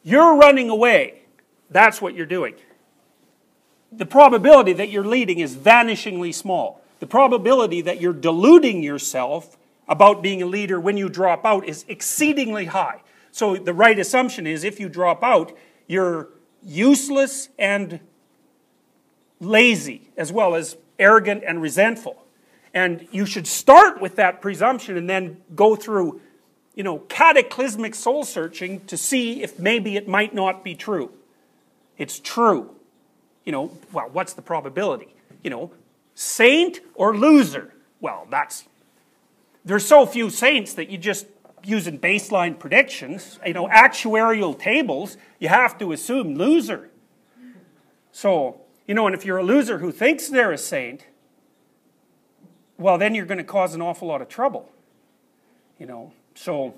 you're running away. That's what you're doing. The probability that you're leading is vanishingly small. The probability that you're deluding yourself about being a leader when you drop out is exceedingly high. So the right assumption is if you drop out, you're useless and lazy, as well as arrogant and resentful. And you should start with that presumption and then go through, cataclysmic soul searching to see if maybe it might not be true. It's true. Well, what's the probability? Saint or loser? Well, there's so few saints that you just using baseline predictions, actuarial tables, you have to assume loser. So, and if you're a loser who thinks they're a saint, well, then you're going to cause an awful lot of trouble. So,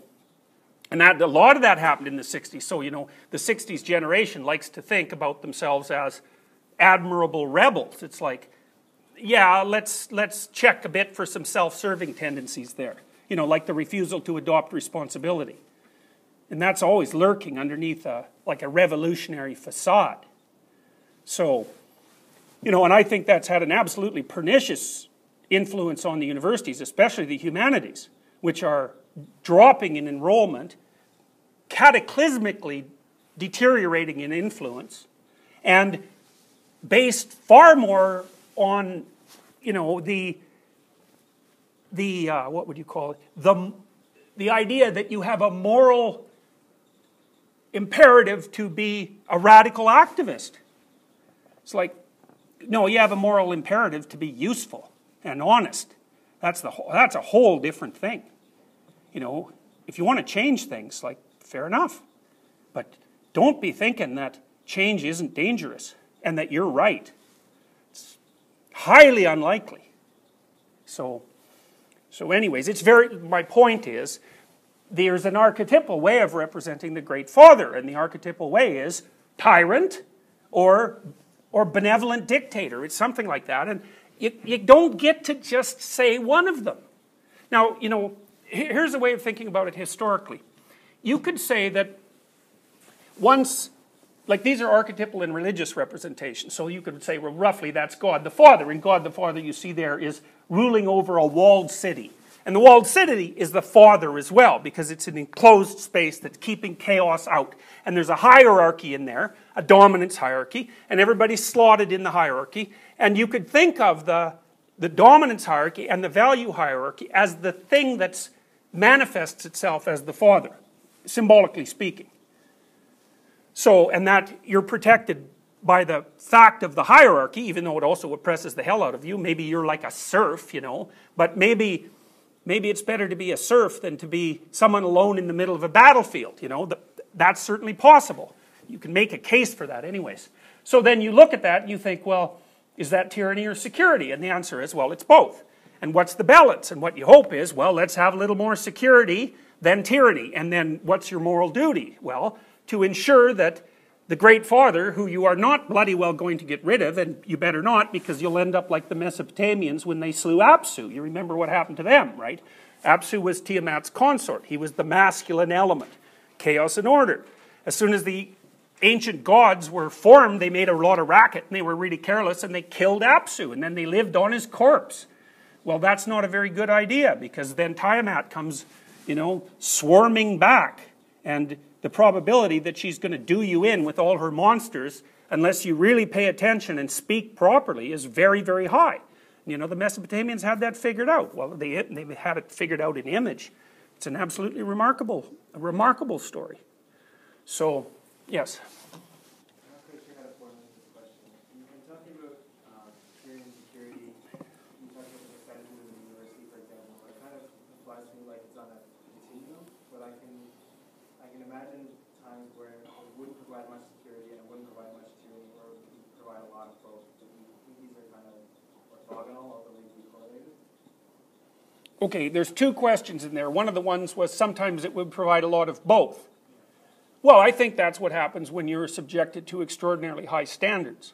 and a lot of that happened in the 60s. So, the 60s generation likes to think about themselves as admirable rebels. It's like, yeah, let's check a bit for some self-serving tendencies there. Like the refusal to adopt responsibility. And that's always lurking underneath like a revolutionary facade. So, and I think that's had an absolutely pernicious influence on the universities, especially the humanities, which are dropping in enrollment, cataclysmically deteriorating in influence, and based far more on, what would you call it? The idea that you have a moral imperative to be a radical activist. It's like, no, you have a moral imperative to be useful and honest. That's a whole different thing. If you want to change things, fair enough. But don't be thinking that change isn't dangerous and that you're right. It's highly unlikely. So anyways, my point is, there's an archetypal way of representing the Great Father, and the archetypal way is tyrant or benevolent dictator. It's something like that, and you don't get to just say one of them. Now, here's a way of thinking about it historically. You could say that once, these are archetypal and religious representations, so you could say, well, roughly that's God the Father, and God the Father you see there is ruling over a walled city. And the walled city is the Father as well, because it's an enclosed space that's keeping chaos out. And there's a hierarchy in there, a dominance hierarchy, and everybody's slotted in the hierarchy. And you could think of the dominance hierarchy and the value hierarchy as the thing that manifests itself as the Father, symbolically speaking. So, and that you're protected by the fact of the hierarchy, even though it also oppresses the hell out of you. Maybe you're like a serf, but maybe it's better to be a serf than to be someone alone in the middle of a battlefield, That's certainly possible. You can make a case for that anyways. So then you look at that and you think, well, is that tyranny or security? And the answer is, well, it's both. And what's the balance? And what you hope is, well, let's have a little more security than tyranny. And then what's your moral duty? Well, to ensure that the Great Father, who you are not bloody well going to get rid of, and you better not, because you'll end up like the Mesopotamians when they slew Apsu. You remember what happened to them, right? Apsu was Tiamat's consort. He was the masculine element, chaos and order. As soon as the ancient gods were formed, they made a lot of racket, and they were really careless, and they killed Apsu, and then they lived on his corpse. Well, that's not a very good idea, because then Tiamat comes, swarming back, and the probability that she's going to do you in with all her monsters, unless you really pay attention and speak properly, is very, very high. The Mesopotamians had that figured out. Well, they had it figured out in image. It's an absolutely remarkable story. So, yes? Imagine times where it wouldn't provide much security and it wouldn't provide much tyranny, or it would provide a lot of both. Do you think these are kind of orthogonal or believably correlated? Okay, there's two questions in there. One of the ones was sometimes it would provide a lot of both. Well, I think that's what happens when you're subjected to extraordinarily high standards.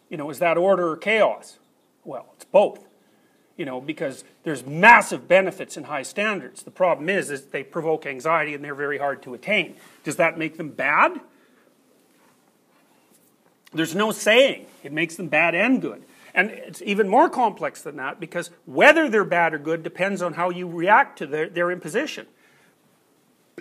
Is that order or chaos? Well, it's both. you know, because there's massive benefits in high standards. The problem is they provoke anxiety and they're very hard to attain. Does that make them bad? There's no saying. It makes them bad and good. And it's even more complex than that, because whether they're bad or good depends on how you react to their imposition.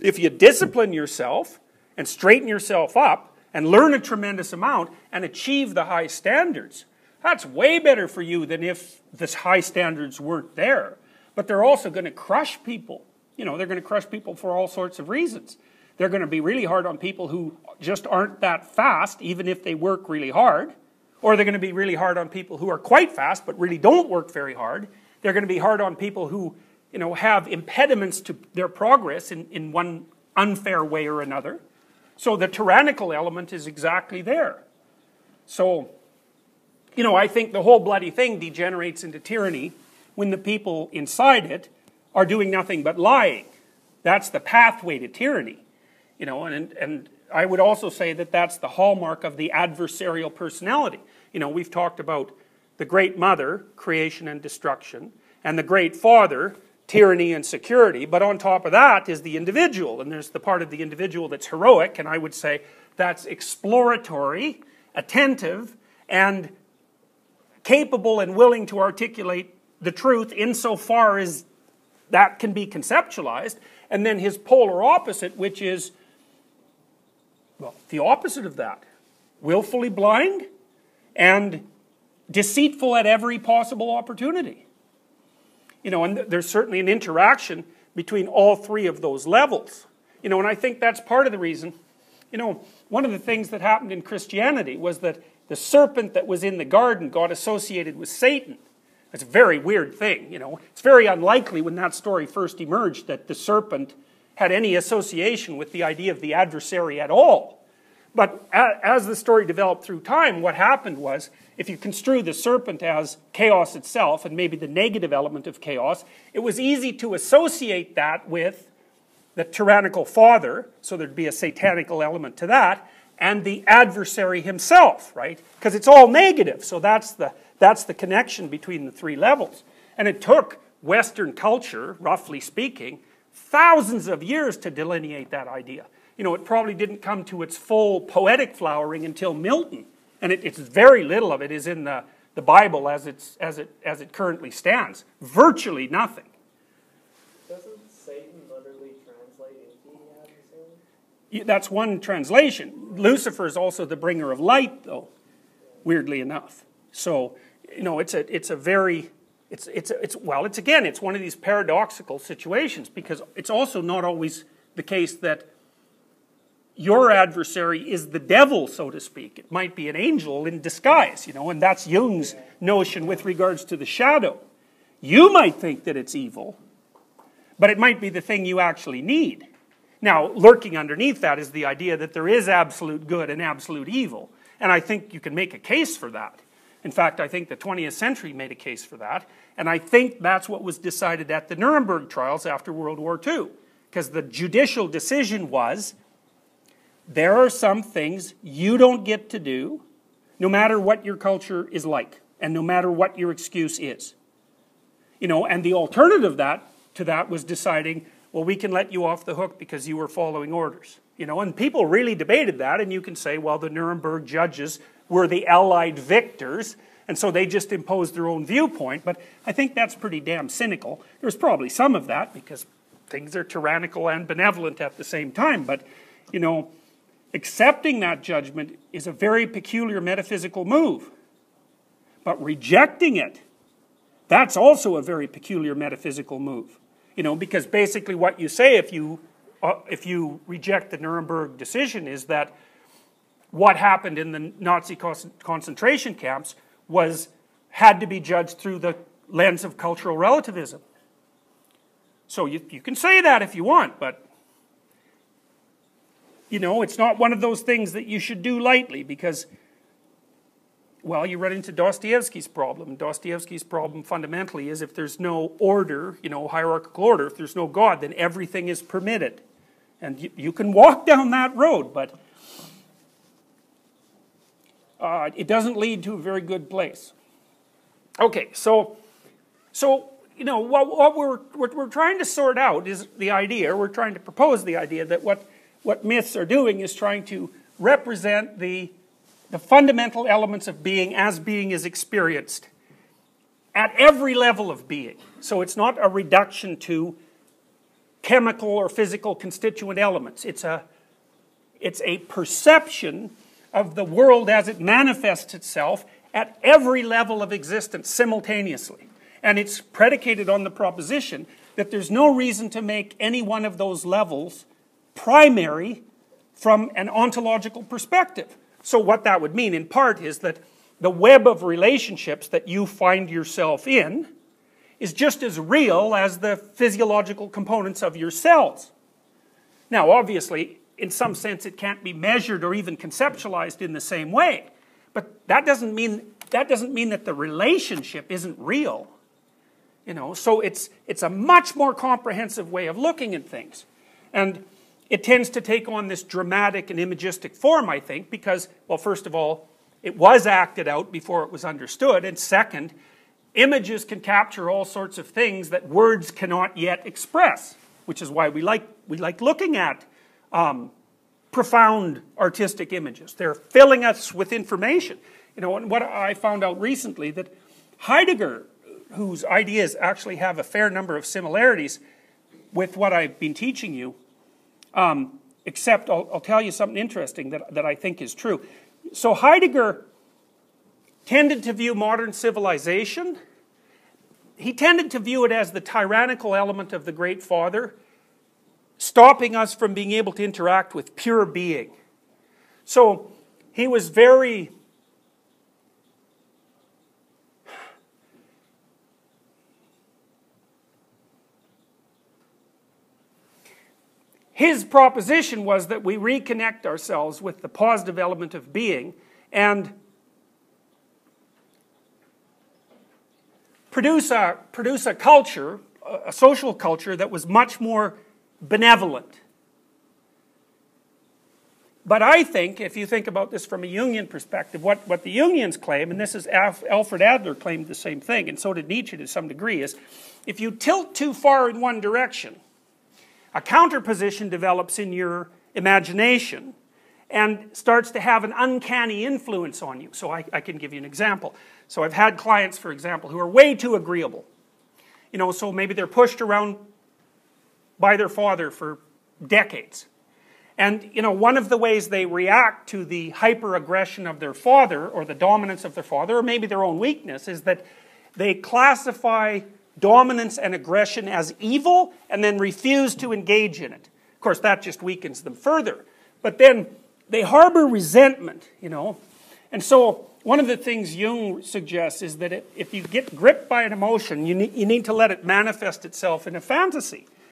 If you discipline yourself and straighten yourself up and learn a tremendous amount and achieve the high standards, that's way better for you than if the high standards weren't there. But they're also going to crush people. You know, they're going to crush people for all sorts of reasons. They're going to be really hard on people who just aren't that fast, even if they work really hard. Or they're going to be really hard on people who are quite fast but really don't work very hard. They're going to be hard on people who, you know, have impediments to their progress in one unfair way or another. So the tyrannical element is exactly there. So, you know, I think the whole bloody thing degenerates into tyranny when the people inside it are doing nothing but lying. That's the pathway to tyranny. You know, and I would also say that that's the hallmark of the adversarial personality. You know, we've talked about the great mother, creation and destruction, and the great father, tyranny and security, but on top of that is the individual, and there's the part of the individual that's heroic, and I would say that's exploratory, attentive, and capable and willing to articulate the truth insofar as that can be conceptualized, and then his polar opposite, which is, well, the opposite of that. Willfully blind and deceitful at every possible opportunity. You know, and there's certainly an interaction between all three of those levels. You know, and I think that's part of the reason. You know, one of the things that happened in Christianity was that the serpent that was in the garden got associated with Satan. That's a very weird thing, you know. It's very unlikely when that story first emerged that the serpent had any association with the idea of the adversary at all. But as the story developed through time, what happened was, if you construe the serpent as chaos itself, and maybe the negative element of chaos, it was easy to associate that with the tyrannical father, so there'd be a satanical element to that, and the adversary himself, right? Because it's all negative, so that's the connection between the three levels. And it took Western culture, roughly speaking, thousands of years to delineate that idea. You know, it probably didn't come to its full poetic flowering until Milton, and it's very little of it is in the Bible as it currently stands. Virtually nothing. Doesn't Satan literally translate into the adversary? That's one translation. Lucifer is also the bringer of light, though, weirdly enough. So, you know, it's one of these paradoxical situations, because it's also not always the case that your adversary is the devil, so to speak. It might be an angel in disguise, you know, and that's Jung's notion with regards to the shadow. You might think that it's evil, but it might be the thing you actually need. Now, lurking underneath that is the idea that there is absolute good and absolute evil, and I think you can make a case for that. In fact, I think the 20th century made a case for that, and I think that's what was decided at the Nuremberg trials after World War II, because the judicial decision was, there are some things you don't get to do, no matter what your culture is like, and no matter what your excuse is. You know, and the alternative to that was deciding, well, we can let you off the hook because you were following orders. You know, and people really debated that, and you can say, well, the Nuremberg judges were the Allied victors, and so they just imposed their own viewpoint, but I think that's pretty damn cynical. There's probably some of that, because things are tyrannical and benevolent at the same time, but, you know, accepting that judgment is a very peculiar metaphysical move. But rejecting it, that's also a very peculiar metaphysical move. You know, because basically what you say if you reject the Nuremberg decision is that what happened in the Nazi concentration camps had to be judged through the lens of cultural relativism. So you can say that if you want, but you know, it's not one of those things that you should do lightly, because, well, you run into Dostoevsky's problem. Dostoevsky's problem fundamentally is if there's no order, you know, hierarchical order, if there's no God, then everything is permitted. And you can walk down that road, but it doesn't lead to a very good place. Okay, so So, you know, what we're trying to sort out is the idea, we're trying to propose the idea that what myths are doing is trying to represent the fundamental elements of being as being is experienced at every level of being. So it's not a reduction to chemical or physical constituent elements. It's a perception of the world as it manifests itself at every level of existence simultaneously. And it's predicated on the proposition that there's no reason to make any one of those levels primary from an ontological perspective. So what that would mean in part is that the web of relationships that you find yourself in is just as real as the physiological components of your cells. Now, obviously, in some sense, it can't be measured or even conceptualized in the same way. But that doesn't mean that the relationship isn't real. You know, so it's a much more comprehensive way of looking at things. And it tends to take on this dramatic and imagistic form, I think, because, well, first of all, it was acted out before it was understood, and second, images can capture all sorts of things that words cannot yet express, which is why we like looking at profound artistic images. They're filling us with information. You know, and what I found out recently, that Heidegger, whose ideas actually have a fair number of similarities with what I've been teaching you, except I'll tell you something interesting that I think is true. So Heidegger tended to view modern civilization, he tended to view it as the tyrannical element of the Great Father, stopping us from being able to interact with pure being. So he was very his proposition was that we reconnect ourselves with the positive element of being and produce a culture, a social culture that was much more benevolent. But I think, if you think about this from a Jungian perspective, what the Jungians claim, and this is Alfred Adler claimed the same thing, and so did Nietzsche to some degree, is if you tilt too far in one direction, a counterposition develops in your imagination and starts to have an uncanny influence on you. So I can give you an example. So I've had clients, for example, who are way too agreeable. You know, so maybe they're pushed around by their father for decades. And, you know, one of the ways they react to the hyper-aggression of their father, or the dominance of their father, or maybe their own weakness, is that they classify dominance and aggression as evil and then refuse to engage in it. Of course, that just weakens them further. But then they harbor resentment, you know. And so one of the things Jung suggests is that if you get gripped by an emotion, you need to let it manifest itself in a fantasy.